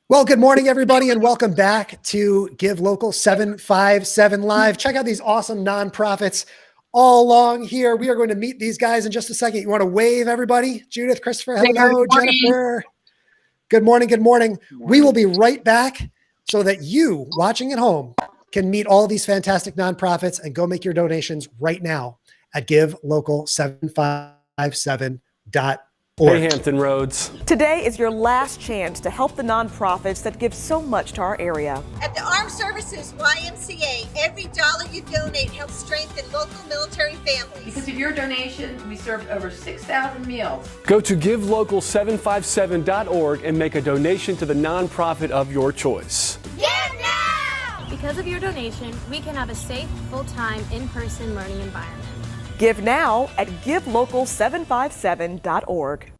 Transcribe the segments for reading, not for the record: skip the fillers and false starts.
Well, good morning, everybody, and welcome back to Give Local 757 Live. Check out these awesome nonprofits all along here. We are going to meet these guys in just a second. You want to wave, everybody? Judith, Christopher, hello, Jennifer. Good morning, good morning. We will be right back so that you, watching at home, can meet all these fantastic nonprofits and go make your donations right now at givelocal757.org. Hey, Hampton Roads. Today is your last chance to help the nonprofits that give so much to our area. At the Armed Services YMCA, every dollar you donate helps strengthen local military families. Because of your donation, we served over 6,000 meals. Go to givelocal757.org and make a donation to the nonprofit of your choice. Give now! Because of your donation, we can have a safe, full-time, in-person learning environment. Give now at givelocal757.org.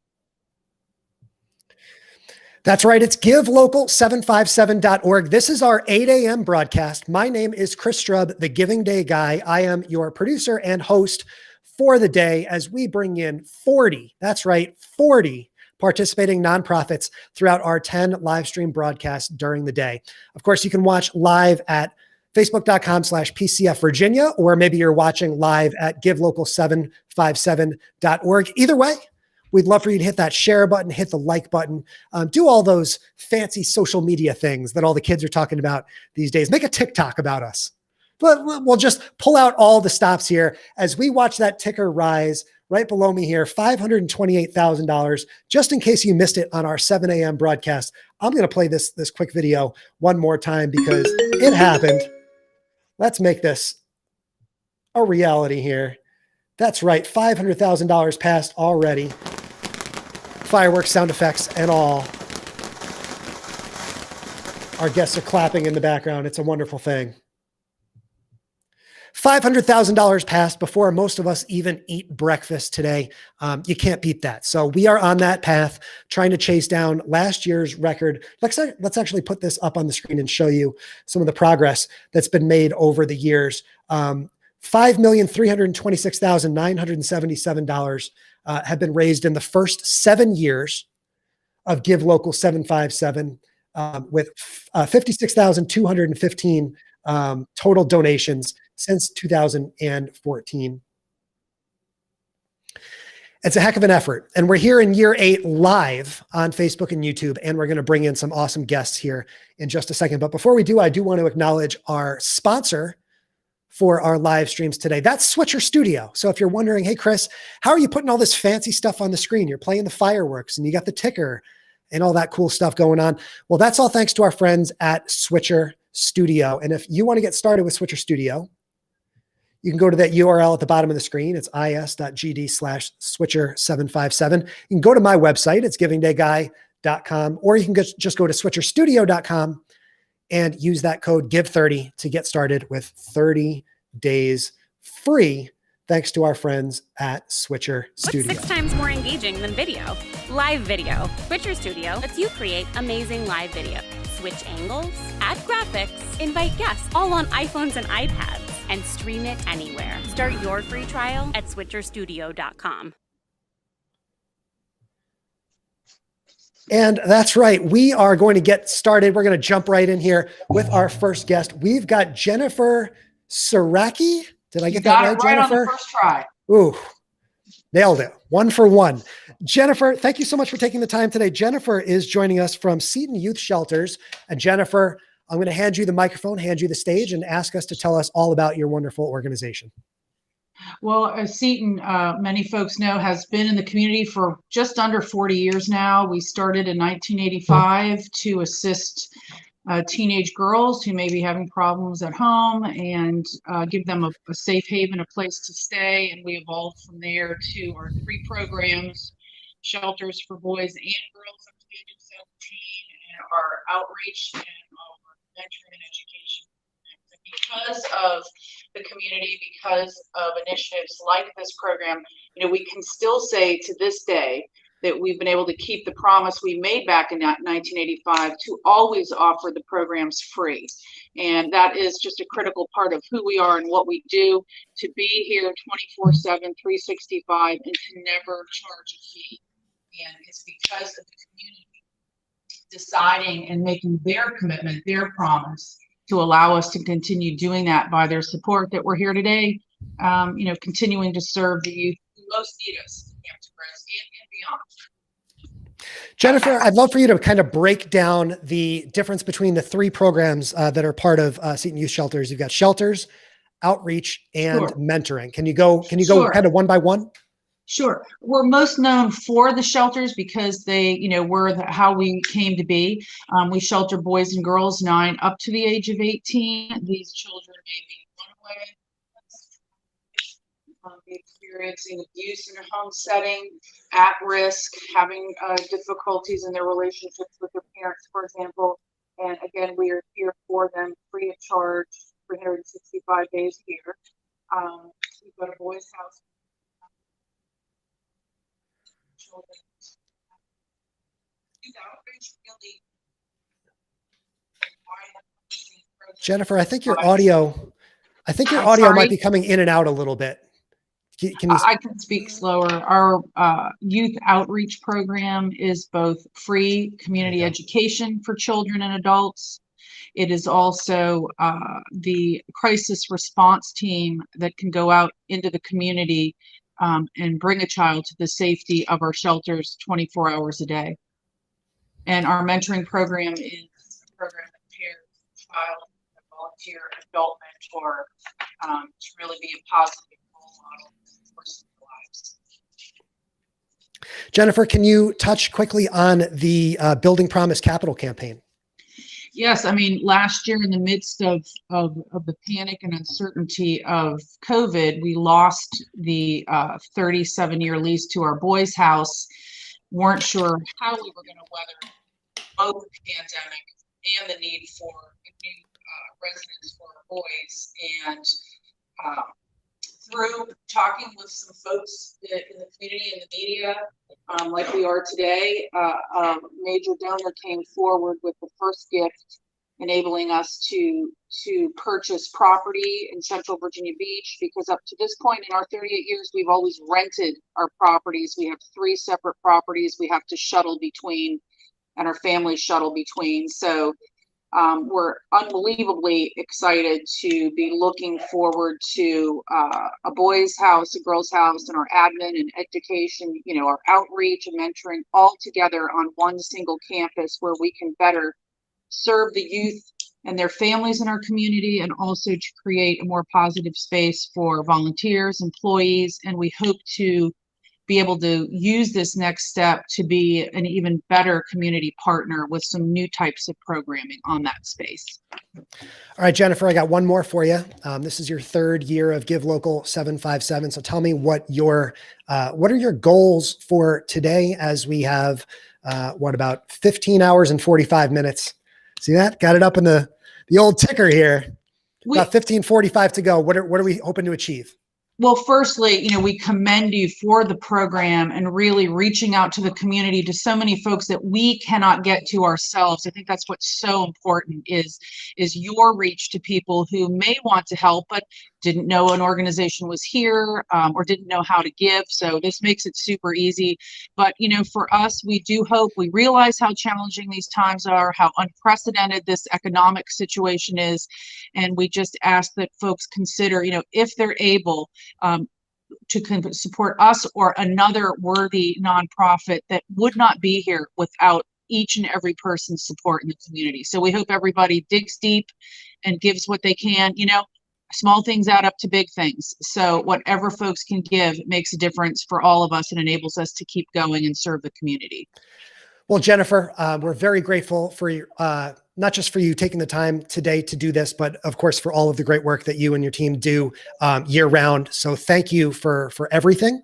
That's right. It's givelocal757.org. This is our 8 a.m. broadcast. My name is Chris Strub, the Giving Day guy. I am your producer and host for the day as we bring in 40, that's right, 40 participating nonprofits throughout our 10 live stream broadcasts during the day. Of course, you can watch live at Facebook.com/PCF Virginia, or maybe you're watching live at givelocal757.org. Either way, we'd love for you to hit that share button, hit the like button, do all those fancy social media things that all the kids are talking about these days. Make a TikTok about us. But we'll just pull out all the stops here as we watch that ticker rise right below me here, $528,000. Just in case you missed it on our 7 a.m. broadcast, I'm going to play this quick video one more time because it happened. Let's make this a reality here. That's right, $500,000 passed already. Fireworks, sound effects, and all. Our guests are clapping in the background. It's a wonderful thing. $500,000 passed before most of us even eat breakfast today. You can't beat that. So we are on that path, trying to chase down last year's record. Let's actually put this up on the screen and show you some of the progress that's been made over the years. $5,326,977 have been raised in the first 7 years of Give Local 757, with 56,215 total donations since 2014. It's a heck of an effort. And we're here in year 8 live on Facebook and YouTube, and we're going to bring in some awesome guests here in just a second. But before we do, I do want to acknowledge our sponsor for our live streams today. That's Switcher Studio. So if you're wondering, hey, Chris, how are you putting all this fancy stuff on the screen? You're playing the fireworks and you got the ticker and all that cool stuff going on. Well, that's all thanks to our friends at Switcher Studio. And if you want to get started with Switcher Studio, you can go to that URL at the bottom of the screen. It's is.gd/switcher757. You can go to my website. It's givingdayguy.com, or you can just go to switcherstudio.com and use that code GIVE30 to get started with 30 days free, thanks to our friends at Switcher Studio. What's 6 times more engaging than video? Live video. Switcher Studio lets you create amazing live video. Switch angles, add graphics, invite guests, all on iPhones and iPads, and stream it anywhere. Start your free trial at switcherstudio.com. And that's right. We are going to get started. We're going to jump right in here with our first guest. We've got Jennifer Saraki. Did I get that right, Jennifer? On the first try. Ooh, nailed it. 1 for 1. Jennifer, thank you so much for taking the time today. Jennifer is joining us from Seton Youth Shelters. And Jennifer, I'm going to hand you the microphone, hand you the stage, and ask us to tell us all about your wonderful organization. Well, Seton, many folks know, has been in the community for just under 40 years now. We started in 1985 to assist teenage girls who may be having problems at home and give them a safe haven, a place to stay. And we evolved from there to our 3 programs, shelters for boys and girls up to the age of 17, and our outreach and our mentoring and education. Because of the community, because of initiatives like this program, we can still say to this day that we've been able to keep the promise we made back in 1985 to always offer the programs free. And that is just a critical part of who we are and what we do, to be here 24/7, 365, and to never charge a fee. And it's because of the community deciding and making their commitment, their promise to allow us to continue doing that by their support, that we're here today, continuing to serve the youth who most need us in Hampton Roads and beyond. Jennifer, I'd love for you to kind of break down the difference between the three programs that are part of Seton Youth Shelters. You've got shelters, outreach, and mentoring. Can you go kind of one by one? Sure. We're most known for the shelters because they, were how we came to be. We shelter boys and girls 9 up to the age of 18. These children may be runaway, be experiencing abuse in a home setting, at risk, having difficulties in their relationships with their parents, for example. And again, we are here for them free of charge, 365 days a year. We've got a boys' house. Jennifer, I think your audio might be coming in and out a little bit. Can you? I can speak slower. Our youth outreach program is both free community education for children and adults. It is also the crisis response team that can go out into the community and bring a child to the safety of our shelters 24 hours a day. And our mentoring program is a program that pairs child and volunteer adult mentor to really be a positive role model for their lives. Jennifer, can you touch quickly on the Building Promise Capital campaign? Yes, I mean, last year in the midst of the panic and uncertainty of COVID, we lost the 37-year lease to our boys' house. Weren't sure how we were going to weather both the pandemic and the need for new residents for our boys. And through talking with some folks in the community and the media, like we are today, a major donor came forward with the first gift, enabling us to purchase property in Central Virginia Beach, because up to this point in our 38 years, we've always rented our properties. We have 3 separate properties we have to shuttle between, and our families shuttle between. So we're unbelievably excited to be looking forward to a boys' house, a girls' house, and our admin and education, our outreach and mentoring all together on one single campus where we can better serve the youth and their families in our community, and also to create a more positive space for volunteers, employees, and we hope to be able to use this next step to be an even better community partner with some new types of programming on that space. All right, Jennifer, I got one more for you. This is your 3rd year of Give Local 757. So tell me what are your goals for today, as we have, about 15 hours and 45 minutes. See that? Got it up in the old ticker here. About 15:45 to go. What are we hoping to achieve? Well, firstly, we commend you for the program and really reaching out to the community, to so many folks that we cannot get to ourselves. I think that's what's so important is your reach to people who may want to help, but didn't know an organization was here or didn't know how to give. So this makes it super easy. But, for us, we realize how challenging these times are, how unprecedented this economic situation is. And we just ask that folks consider, if they're able, to support us or another worthy nonprofit that would not be here without each and every person's support in the community. So we hope everybody digs deep and gives what they can. Small things add up to big things. So whatever folks can give makes a difference for all of us and enables us to keep going and serve the community. Well, Jennifer, we're very grateful for you, not just for you taking the time today to do this, but of course for all of the great work that you and your team do year round. So thank you for everything.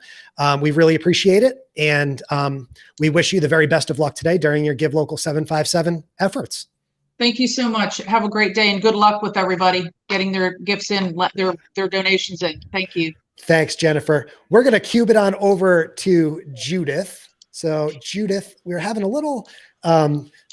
We really appreciate it. And we wish you the very best of luck today during your Give Local 757 efforts. Thank you so much. Have a great day and good luck with everybody getting their gifts in, their donations in. Thank you. Thanks, Jennifer. We're going to cube it on over to Judith. So Judith, we're having a little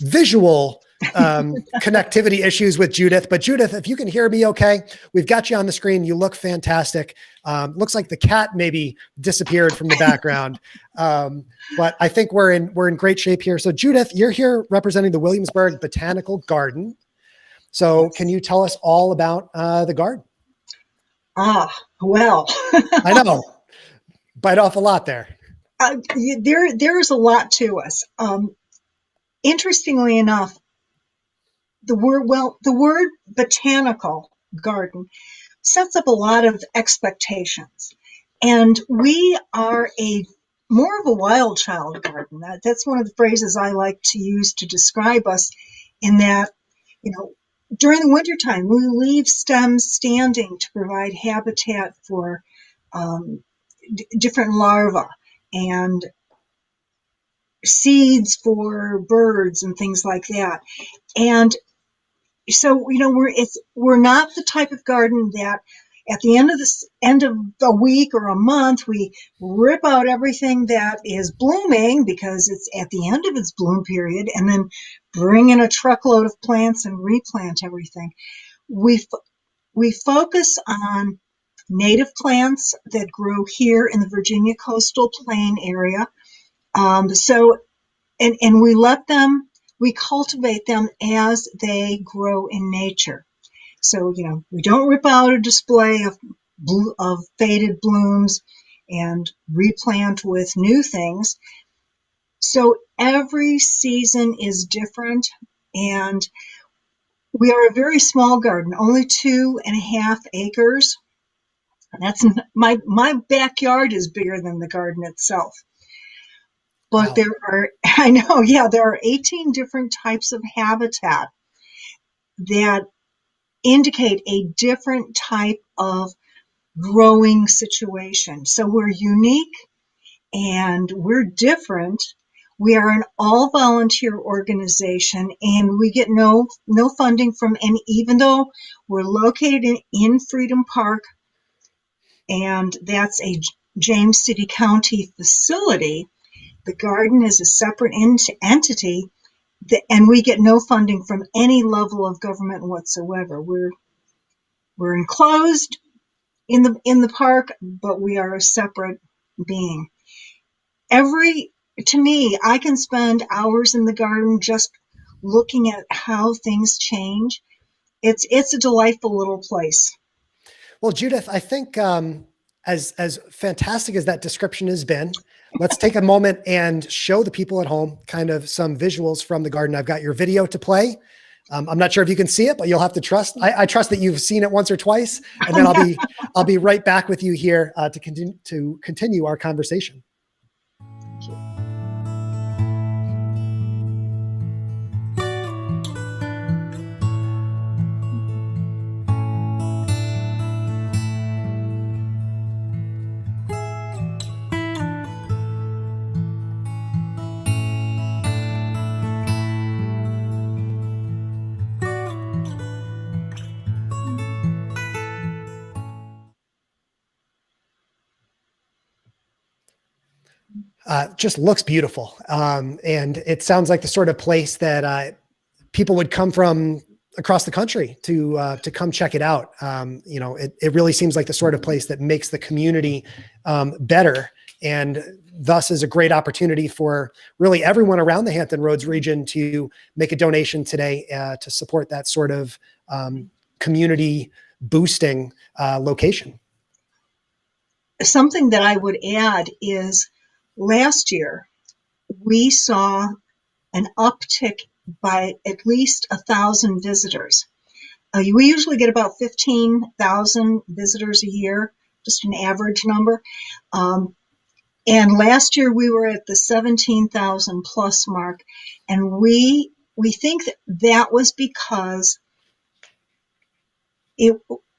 visual connectivity issues with Judith. But Judith, if you can hear me okay, we've got you on the screen. You look fantastic. Looks like the cat maybe disappeared from the background. But I think we're in great shape here. So Judith, you're here representing the Williamsburg Botanical Garden. So can you tell us all about the garden? Well, I know, bite off a lot there. there's a lot to us. Interestingly enough, the word botanical garden sets up a lot of expectations. And we are more of a wild child garden. That's one of the phrases I like to use to describe us, in that, during the wintertime, we leave stems standing to provide habitat for different larvae and seeds for birds and things like that. And so, we're not the type of garden that at the end of a week or a month, we rip out everything that is blooming because it's at the end of its bloom period, and then bring in a truckload of plants and replant everything. We focus on native plants that grow here in the Virginia coastal plain area. And we cultivate them as they grow in nature. So, we don't rip out a display of faded blooms and replant with new things. So every season is different, and we are a very small garden, only 2.5 acres. That's my backyard is bigger than the garden itself. But wow. There are 18 different types of habitat that indicate a different type of growing situation. So we're unique and we're different. We are an all-volunteer organization, and we get no funding from any, even though we're located in Freedom Park, and that's a James City County facility. The garden is a separate entity, and we get no funding from any level of government whatsoever. We're enclosed in the park, but we are a separate being. To me, I can spend hours in the garden just looking at how things change. It's a delightful little place. Well, Judith, I think as fantastic as that description has been, let's take a moment and show the people at home kind of some visuals from the garden. I've got your video to play. I'm not sure if you can see it, but you'll have to trust. I trust that you've seen it once or twice, and then I'll be right back with you here to continue our conversation. Just looks beautiful. And it sounds like the sort of place that people would come from across the country to come check it out. It really seems like the sort of place that makes the community better, and thus is a great opportunity for really everyone around the Hampton Roads region to make a donation today to support that sort of community boosting location. Something that I would add is, last year, we saw an uptick by at least 1,000 visitors. We usually get about 15,000 visitors a year, just an average number. And last year we were at the 17,000 plus mark. And we think that was because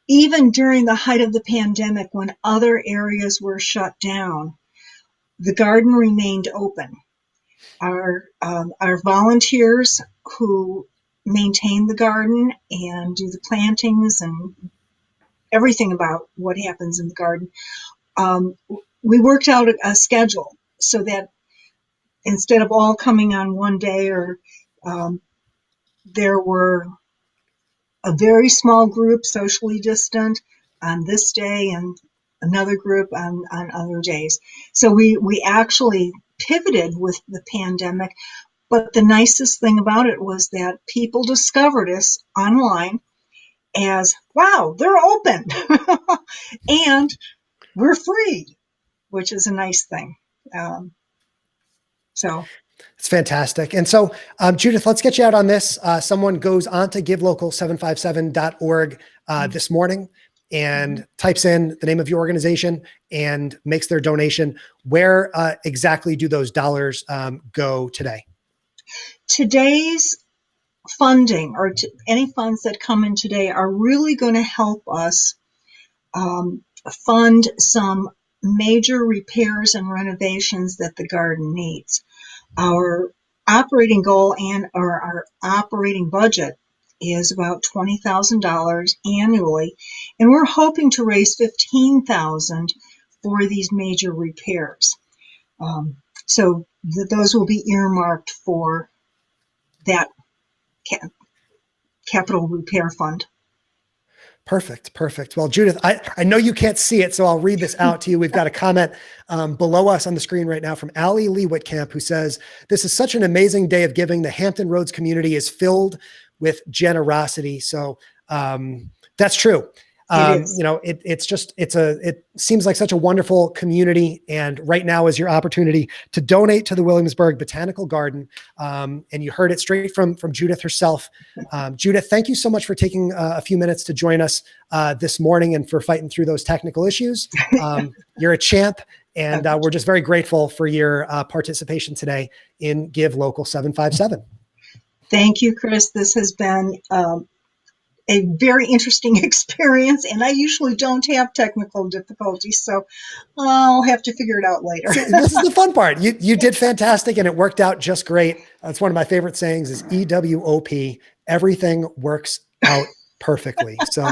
even during the height of the pandemic, when other areas were shut down, the garden remained open. Our volunteers who maintain the garden and do the plantings and everything about what happens in the garden, we worked out a schedule so that instead of all coming on one day, or there were a very small group socially distant on this day and another group on other days. So we actually pivoted with the pandemic. But the nicest thing about it was that people discovered us online as, wow, they're open and we're free, which is a nice thing. So it's fantastic. And so, Judith, let's get you out on this. Someone goes on to givelocal757.org this morning and types in the name of your organization and makes their donation. Where exactly do those dollars go today? Today's funding, or any funds that come in today, are really going to help us fund some major repairs and renovations that the garden needs. Our operating goal and our operating budget is about $20,000 annually, and we're hoping to raise $15,000 for these major repairs. So those will be earmarked for that capital repair fund. Perfect. Perfect. Well, Judith, I know you can't see it, so I'll read this out to you. We've got a comment below us on the screen right now from Allie Lee Whitcamp, who says, "This is such an amazing day of giving. The Hampton Roads community is filled with generosity." So that's true. You know, it seems like such a wonderful community. And right now is your opportunity to donate to the Williamsburg Botanical Garden. And you heard it straight from Judith herself. Judith, thank you so much for taking a few minutes to join us this morning and for fighting through those technical issues. You're a champ. And we're just very grateful for your participation today in Give Local 757. Thank you, Chris. This has been a very interesting experience, and I usually don't have technical difficulties, so I'll have to figure it out later. This is the fun part. You did fantastic, and it worked out just great. That's one of my favorite sayings is EWOP. Everything works out perfectly. So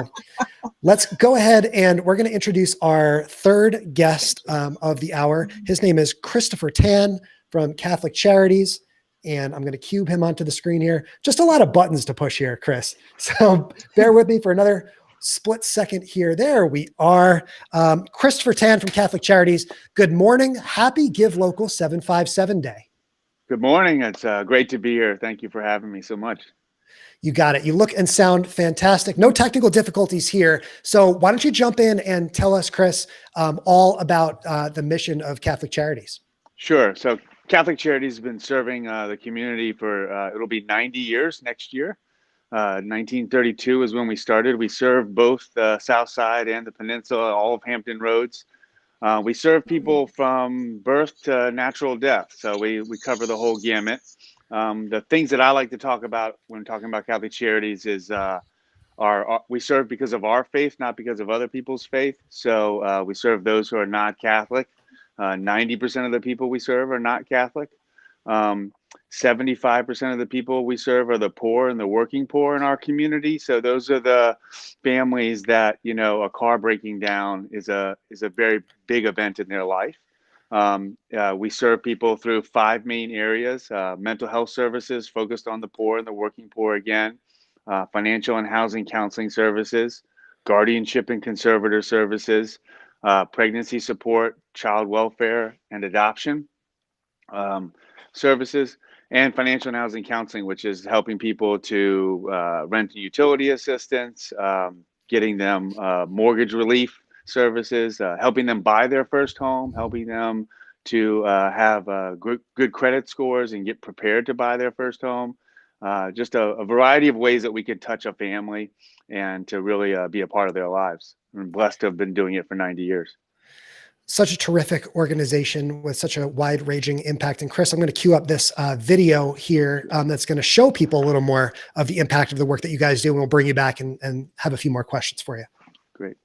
let's go ahead, and we're going to introduce our third guest of the hour. His name is Christopher Tan from Catholic Charities. And I'm going to cube him onto the screen here. Just a lot of buttons to push here, Chris. So bear with me for another split second here. There we are. Christopher Tan from Catholic Charities. Good morning. Happy Give Local 757 Day. Good morning. It's great to be here. Thank you for having me so much. You got it. You look and sound fantastic. No technical difficulties here. So why don't you jump in and tell us, Chris, all about the mission of Catholic Charities? Sure. So Catholic Charities has been serving the community for, it'll be 90 years next year. 1932 is when we started. We serve both the South Side and the Peninsula, all of Hampton Roads. We serve people from birth to natural death. So we cover the whole gamut. The things that I like to talk about when talking about Catholic Charities is we serve because of our faith, not because of other people's faith. So we serve those who are not Catholic. 90% of the people we serve are not Catholic. 75% of the people we serve are the poor and the working poor in our community. So those are the families that, you know, a car breaking down is a very big event in their life. We serve people through 5 main areas: mental health services focused on the poor and the working poor again, financial and housing counseling services, guardianship and conservator services, pregnancy support, child welfare and adoption services, and financial and housing counseling, which is helping people to rent and utility assistance, getting them mortgage relief services, helping them buy their first home, helping them to have good credit scores and get prepared to buy their first home. Just a variety of ways that we could touch a family and to really be a part of their lives. I'm blessed to have been doing it for 90 years. Such a terrific organization with such a wide-ranging impact. And Chris, I'm going to queue up this video here that's going to show people a little more of the impact of the work that you guys do. And we'll bring you back and have a few more questions for you. Great.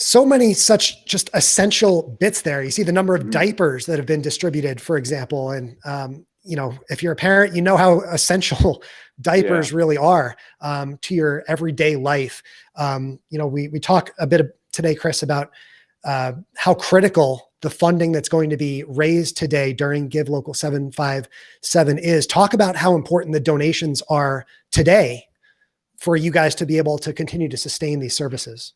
So many such just essential bits there. You see the number of diapers that have been distributed, for example. And, if you're a parent, you know how essential diapers really are to your everyday life. We talk a bit today, Chris, about how critical the funding that's going to be raised today during Give Local 757 is. Talk about how important the donations are today for you guys to be able to continue to sustain these services.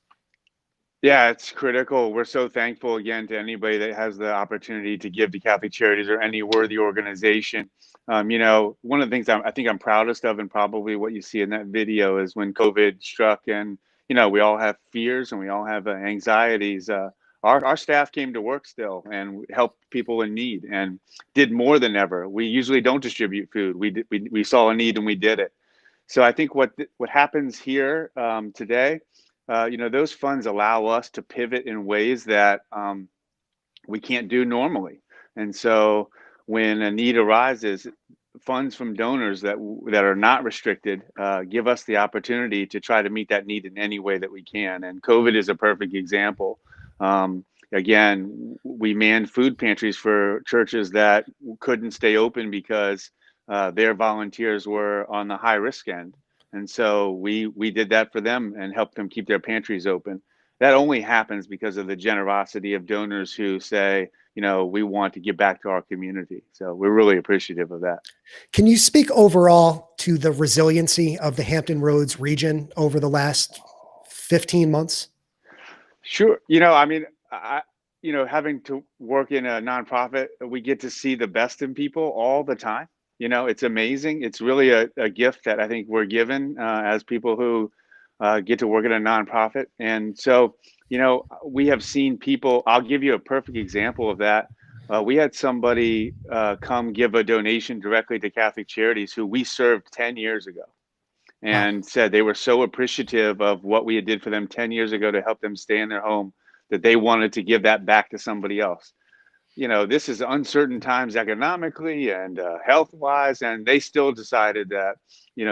Yeah, it's critical. We're so thankful again to anybody that has the opportunity to give to Catholic Charities or any worthy organization. One of the things I think I'm proudest of, and probably what you see in that video, is when COVID struck and, we all have fears and we all have anxieties. Our staff came to work still and helped people in need and did more than ever. We usually don't distribute food. We saw a need and we did it. So I think what happens here today, those funds allow us to pivot in ways that we can't do normally. And so when a need arises, funds from donors that are not restricted give us the opportunity to try to meet that need in any way that we can. And COVID is a perfect example. Again, we manned food pantries for churches that couldn't stay open because their volunteers were on the high risk end. And so we did that for them and helped them keep their pantries open. That only happens because of the generosity of donors who say, we want to give back to our community. So we're really appreciative of that. Can you speak overall to the resiliency of the Hampton Roads region over the last 15 months? Sure. Having to work in a nonprofit, we get to see the best in people all the time. It's amazing. It's really a gift that I think we're given as people who get to work at a nonprofit. And so, we have seen people. I'll give you a perfect example of that. We had somebody come give a donation directly to Catholic Charities who we served 10 years ago, and said they were so appreciative of what we did for them 10 years ago to help them stay in their home that they wanted to give that back to somebody else. This is uncertain times economically and health-wise, and they still decided that,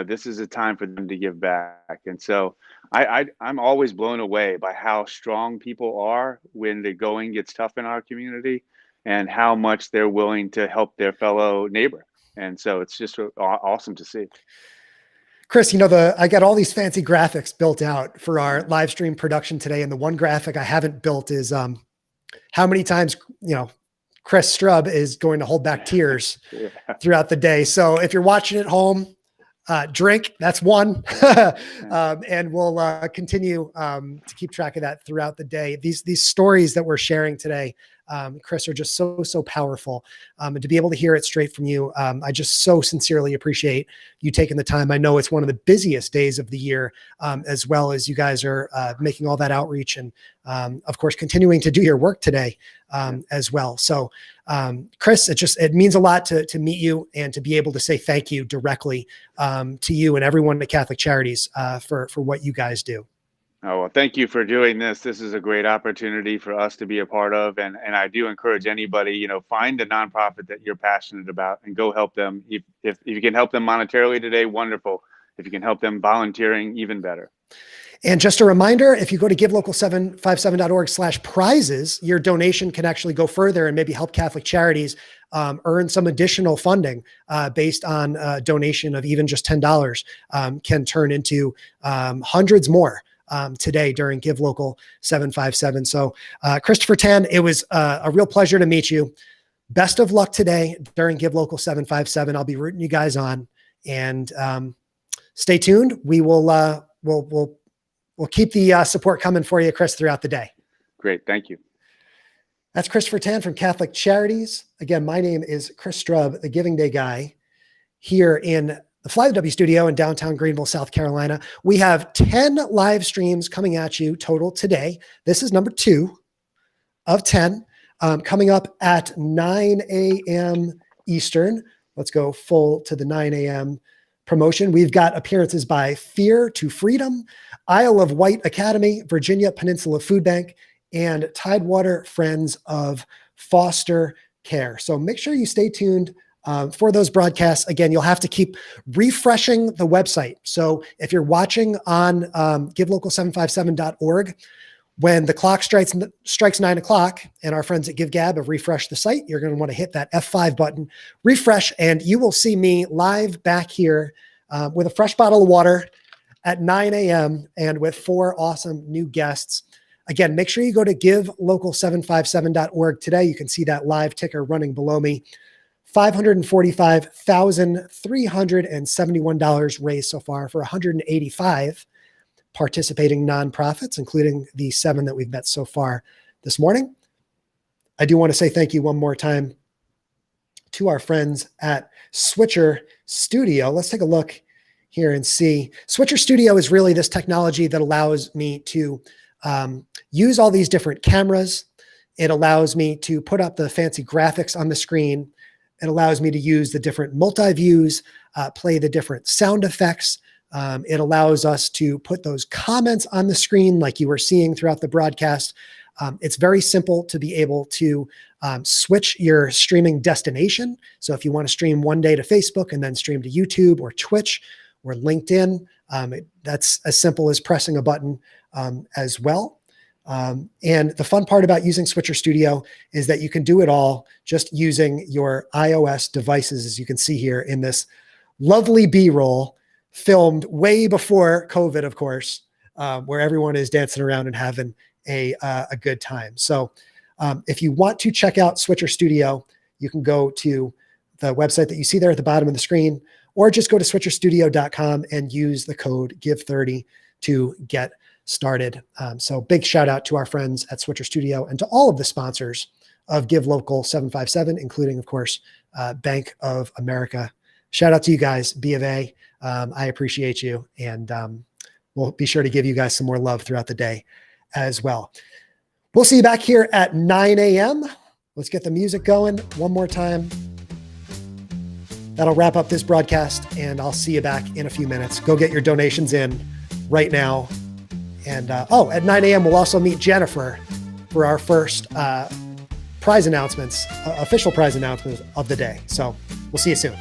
this is a time for them to give back. And so I'm always blown away by how strong people are when the going gets tough in our community and how much they're willing to help their fellow neighbor. And so it's just awesome to see. Chris, I got all these fancy graphics built out for our live stream production today. And the one graphic I haven't built is how many times, Chris Strub is going to hold back tears throughout the day. So if you're watching at home, drink, that's one. And we'll continue to keep track of that throughout the day. These stories that we're sharing today, Chris, are just so powerful. And to be able to hear it straight from you, I just so sincerely appreciate you taking the time. I know it's one of the busiest days of the year, as well as you guys are making all that outreach and, of course, continuing to do your work today as well. So, Chris, it means a lot to meet you and to be able to say thank you directly to you and everyone at Catholic Charities for what you guys do. Oh, well, thank you for doing this. This is a great opportunity for us to be a part of. And I do encourage anybody, find a nonprofit that you're passionate about and go help them. If you can help them monetarily today, wonderful. If you can help them volunteering, even better. And just a reminder, if you go to givelocal757.org/prizes, your donation can actually go further and maybe help Catholic Charities earn some additional funding based on a donation of even just $10 can turn into hundreds more today during Give Local 757. So Christopher Tan, it was a real pleasure to meet you. Best of luck today during Give Local 757. I'll be rooting you guys on, and stay tuned. We will we'll keep the support coming for you, Chris, throughout the day. Great. Thank you. That's Christopher Tan from Catholic Charities. Again, my name is Chris Strub, the Giving Day guy, here in the Fly the W studio in downtown Greenville, South Carolina. We have 10 live streams coming at you total today. This is number 2 of 10, coming up at 9 a.m. Eastern. Let's go full to the 9 a.m. promotion. We've got appearances by Fear to Freedom, Isle of Wight Academy, Virginia Peninsula Foodbank, and Tidewater Friends of Foster Care. So make sure you stay tuned for those broadcasts. Again, you'll have to keep refreshing the website. So if you're watching on givelocal757.org, When the clock strikes 9 o'clock and our friends at GiveGab have refreshed the site, you're going to want to hit that F5 button, refresh, and you will see me live back here with a fresh bottle of water at 9 a.m. and with 4 awesome new guests. Again, make sure you go to givelocal757.org today. You can see that live ticker running below me. $545,371 raised so far for 185 participating nonprofits, including the 7 that we've met so far this morning. I do want to say thank you one more time to our friends at Switcher Studio. Let's take a look here and see. Switcher Studio is really this technology that allows me to use all these different cameras. It allows me to put up the fancy graphics on the screen. It allows me to use the different multi-views, play the different sound effects. It allows us to put those comments on the screen like you were seeing throughout the broadcast. It's very simple to be able to switch your streaming destination. So if you want to stream one day to Facebook and then stream to YouTube or Twitch or LinkedIn, that's as simple as pressing a button as well. And the fun part about using Switcher Studio is that you can do it all just using your iOS devices, as you can see here in this lovely B-roll filmed way before COVID, of course, where everyone is dancing around and having a good time. So if you want to check out Switcher Studio, you can go to the website that you see there at the bottom of the screen, or just go to switcherstudio.com and use the code GIVE30 to get started. So big shout out to our friends at Switcher Studio and to all of the sponsors of Give Local 757, including, of course, Bank of America. Shout out to you guys, B of A. I appreciate you, and we'll be sure to give you guys some more love throughout the day as well. We'll see you back here at 9 a.m. Let's get the music going one more time. That'll wrap up this broadcast, and I'll see you back in a few minutes. Go get your donations in right now. And at 9 a.m., we'll also meet Jennifer for our first prize announcements, official prize announcements of the day. So we'll see you soon.